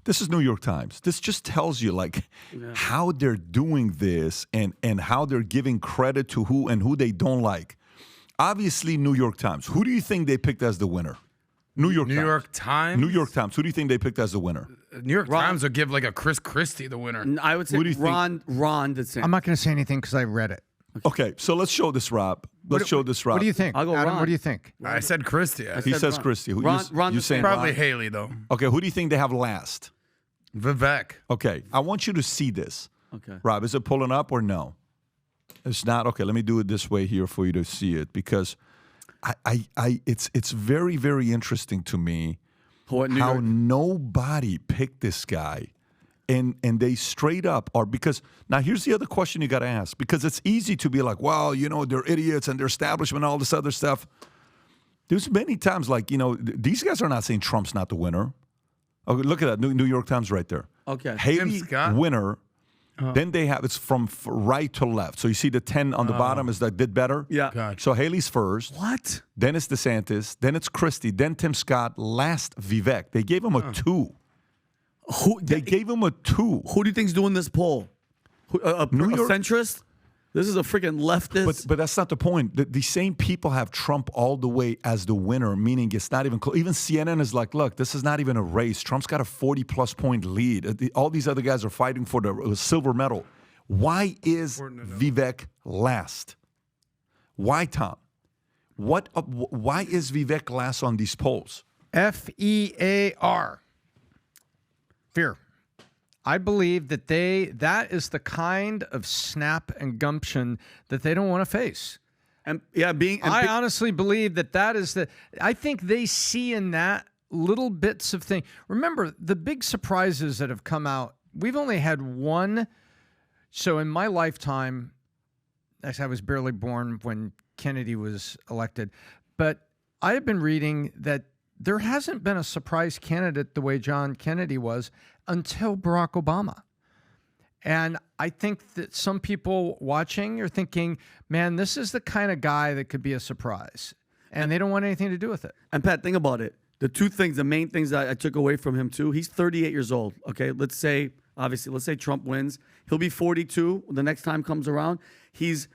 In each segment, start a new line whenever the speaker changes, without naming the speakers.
This is New York Times. This just tells you how they're doing this and how they're giving credit to who and who they don't like. Obviously, New York Times. Who do you think they picked as the winner? New York Times. New York Times. Who do you think they picked as the winner?
New York Times would give like a Chris Christie the winner.
I would say Ron DeSantis.
I'm not going to say anything because I read it.
Okay, so let's show this, Rob. Let's show this, Rob.
What do you think?
I'll go
Adam,
Ron.
what do you think?
I said Christie.
He says Ron. Christie.
Ron
you saying
probably
Ron?
Haley, though.
Okay, who do you think they have last?
Vivek.
Okay, I want you to see this.
Okay.
Rob, is it pulling up or no? It's not. Okay, let me do it this way here for you to see it because it's very, very interesting to me how nobody picked this guy. And they straight up are because now here's the other question you got to ask because it's easy to be like, well, they're idiots and they're establishment and all this other stuff. There's many times these guys are not saying Trump's not the winner. Okay, look at that New York Times right there.
Okay,
Haley winner. Then they have it's from right to left. So you see the 10 on the bottom is that did better.
Yeah.
Gotcha.
So Haley's first.
What?
Then it's DeSantis. Then it's Christie. Then Tim Scott. Last Vivek. They gave him a 2. They gave him a 2.
Who do you think's doing this poll? A centrist? This is a freaking leftist.
But that's not the point. The same people have Trump all the way as the winner, meaning it's not even close. Even CNN is like, look, this is not even a race. Trump's got a 40-plus point lead. All these other guys are fighting for the silver medal. Why is Vivek last? Why, Tom? Why is Vivek last on these polls?
FEAR. Fear. I believe that that is the kind of snap and gumption that they don't want to face.
And
I honestly believe that is I think they see in that little bits of thing. Remember, the big surprises that have come out, we've only had one. So in my lifetime, actually I was barely born when Kennedy was elected, but I have been reading that there hasn't been a surprise candidate the way John Kennedy was until Barack Obama. And I think that some people watching are thinking, man, this is the kind of guy that could be a surprise. And they don't want anything to do with it.
And Pat, think about it. The main things that I took away from him too, he's 38 years old, okay? Let's say Trump wins. He'll be 42 when the next time comes around. He's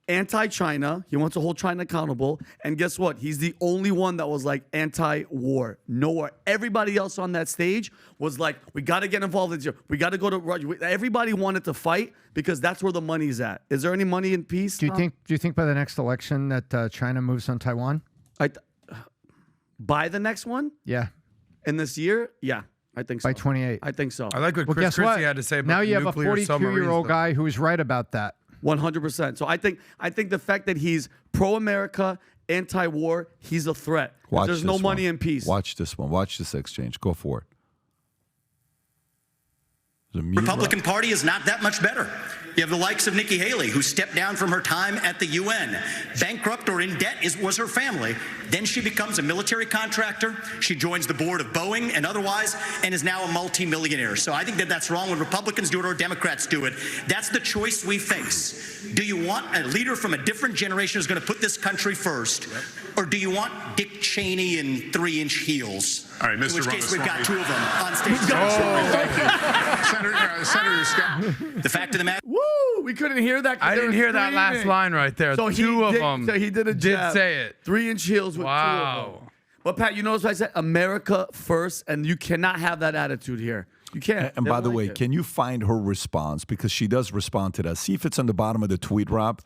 anti-China. He wants to hold China accountable. And guess what? He's the only one that was like anti-war. No war. Everybody else on that stage was like, we got to get involved in this. We got to go to Russia. Everybody wanted to fight because that's where the money's at. Is there any money in peace?
Do you think by the next election that China moves on Taiwan?
By the next one?
Yeah.
In this year? Yeah. I think so.
By 28.
I think so.
I like what Chris Christie had to say about
now you have a
nuclear
42-year-old guy who's right about that.
100%. So I think the fact that he's pro-America, anti-war, he's a threat. There's no money in peace.
Watch this one. Watch this exchange. Go for it.
The Republican Party is not that much better. You have the likes of Nikki Haley, who stepped down from her time at the UN. Bankrupt or in debt was her family. Then she becomes a military contractor. She joins the board of Boeing and otherwise, and is now a multimillionaire. So I think that that's wrong when Republicans do it or Democrats do it. That's the choice we face. Do you want a leader from a different generation who's going to put this country first? Or do you want Dick Cheney in 3-inch heels?
All right, Mr.
In which case, we've got 2 of them on stage.
Senator Scott.
The fact of the matter.
Woo! We couldn't hear that.
I didn't hear that last line right there.
So
two of them.
So he did a jab.
Did say it.
3-inch heels with 2 of them. But Pat, you notice what I said? America first, and you cannot have that attitude here. You can't.
And by the way, can you find her response? Because she does respond to that. See if it's on the bottom of the tweet, Rob.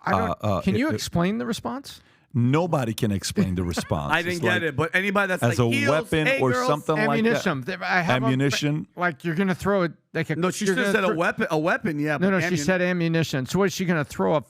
Can you explain the response?
Nobody can explain the response.
I didn't get it, but anybody that's
as
like
a
heels,
weapon
hey,
or
girls,
something
ammunition.
like that.
I have
ammunition.
Like you're going to throw it. Like
No, she just said a weapon. A weapon, yeah.
No, she said ammunition. So what is she going to throw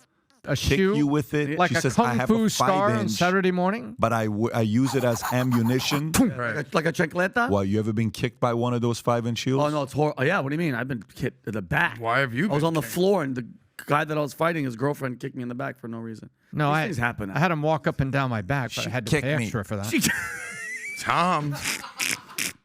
a shoe?
Kick you with it.
Like
she
a
says,
kung
I have
fu
a
star on
5-inch,
Saturday morning?
but I use it as ammunition.
Right. Like a chancleta?
Well, you ever been kicked by one of those 5-inch heels?
Oh, no, it's horrible. Oh, yeah, what do you mean? I've been kicked in the back.
Why have you
I was
been
on the
kicked?
floor, and the guy that I was fighting, his girlfriend, kicked me in the back for no reason.
No,
These things happen.
I had him walk up and down my back, but I had to
kicked
pay
me.
extra for that.
Tom.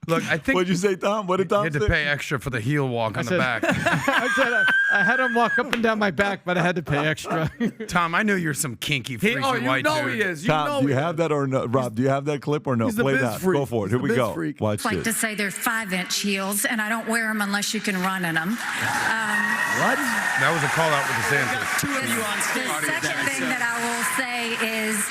Look, I think
What'd you say, Tom? What did
you
Tom
had
say?
to pay extra for the heel walk on the back.
I I had him walk up and down my back, but I had to pay extra.
Tom, I knew you're some kinky, freaky
you
white
know
dude.
he is. You
Tom,
know
do you
he
have
is.
that or no? Rob, do you have that clip or no?
He's the
Play
biz
that.
freak.
Go for it.
He's
Here we
the biz
go.
freak.
Watch
like to
this.
say they're 5-inch heels, and I don't wear them unless you can run in them.
What?
That was a call out with DeSantis.
Two of you on
The
stage.
second thing that I will say is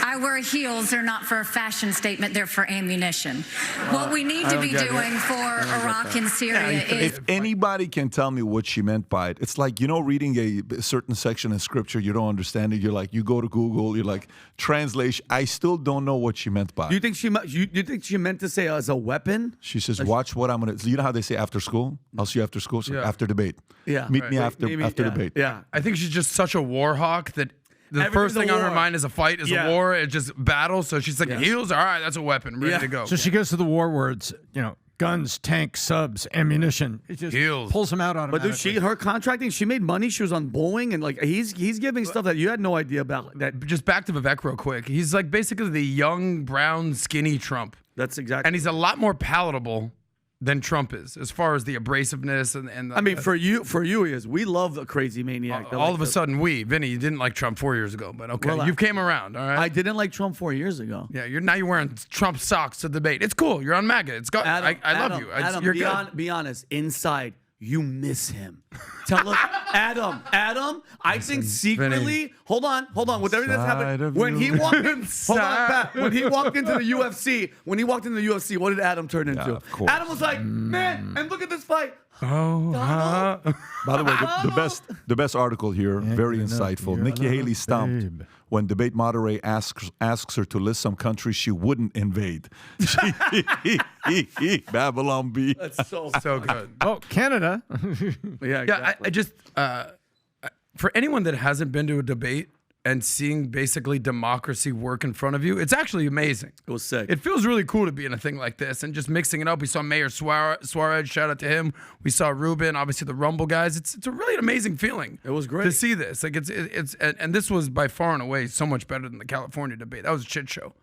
I wear heels. They're not for a fashion statement. They're for ammunition. What we need to be doing for Iraq and Syria is...
If anybody can tell me what she meant by it, it's like, you know, reading a certain section in scripture, you don't understand it. You're like, you go to Google, you're like, translation. I still don't know what she meant by it.
You think she meant to say as a weapon?
She says, watch what I'm going to... You know how they say after school? I'll see you after school? So
Yeah.
after debate.
Yeah.
Meet me after
Maybe,
debate.
Yeah.
I think she's just such a war hawk that the first thing
a
on her
war.
mind is a fight, is
Yeah.
a war, it's just battle. So she's like,
Yeah.
heels, all right, that's a weapon, ready
Yeah.
to go.
So she goes to the war words, guns, tanks, subs, ammunition. It just
Heels.
pulls them out
But
automatically.
dude, her contracting, she made money. She was on Boeing, and like he's giving stuff that you had no idea about.
Just back to Vivek real quick. He's like basically the young, brown, skinny Trump.
That's exactly.
And he's a lot more palatable than Trump is, as far as the abrasiveness and the,
I mean, for you, he is. We love a crazy maniac.
all of a sudden, Vinny, you didn't like Trump 4 years ago, but okay,
Well,
you came around, all right?
I didn't like Trump 4 years ago.
Yeah, you're wearing Trump socks to debate. It's cool. You're on MAGA. It's go. I love you.
Adam,
You're good.
be honest. Inside, you miss him. Tell him, Adam. I think secretly. Hold on. With everything that's
Side
happened,
of
when he
you.
walked in, hold on, Pat. When he walked into the UFC, what did Adam turn into?
of course.
Adam was like, man, and look at this fight.
By the way, the best article here, very insightful. Nikki Haley stumped when debate moderator asks her to list some countries she wouldn't invade. Babylon B.
That's so
good.
Oh, Canada.
Yeah,
Yeah, I just for anyone that hasn't been to a debate and seeing basically democracy work in front of you, it's actually amazing.
It was sick.
It feels really cool to be in a thing like this and just mixing it up. We saw Mayor Suarez, shout out to him. We saw Rubin, obviously the Rumble guys. It's a really amazing feeling.
It was great
to see this. Like it's and this was by far and away so much better than the California debate. That was a shit show.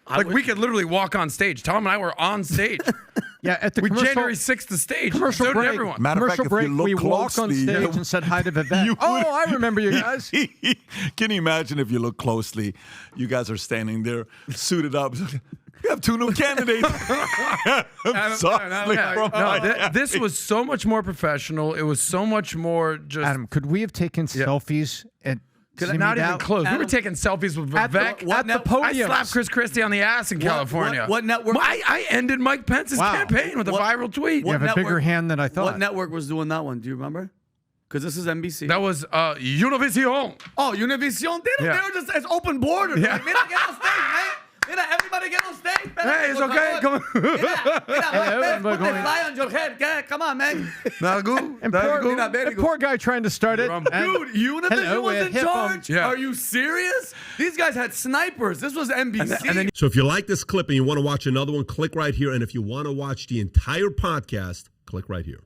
Like we could literally walk on stage. Tom and I were on stage.
Yeah, at the
we
commercial,
January 6th the stage.
commercial
So did
break.
everyone.
Matter of fact,
Commercial
if you
break,
look
we walked on
closely,
stage and said hi to Vivek. I remember you guys.
Can you imagine if you look closely? You guys are standing there, suited up. We have two new candidates.
This was so much more professional. It was so much more just.
Adam, could we have taken selfies at
Not even close. We were taking selfies with Vivek
at the podium.
I slapped Chris Christie on the ass in California.
what network-
I ended Mike Pence's campaign with a viral tweet.
You have a bigger hand than I thought.
What network was doing that one? Do you remember? Because this is NBC.
That was Univision.
Oh, Univision. They were just, it's open border.
Yeah.
Like, mira, get on stage, man. Mira, everybody get on stage.
Hey, it's okay. Come on.
Mira,
Hello,
put the
going-
fly on your head. Come on, man.
Not good.
And
Not
poor,
good.
the poor guy trying to start it.
Rumble.
and-
Dude, Univision
Hello,
was in
hip hop.
charge?
Yeah.
Are you serious? These guys had snipers. This was NBC.
And then
So if you like this clip and you want to watch another one, click right here. And if you want to watch the entire podcast, click right here.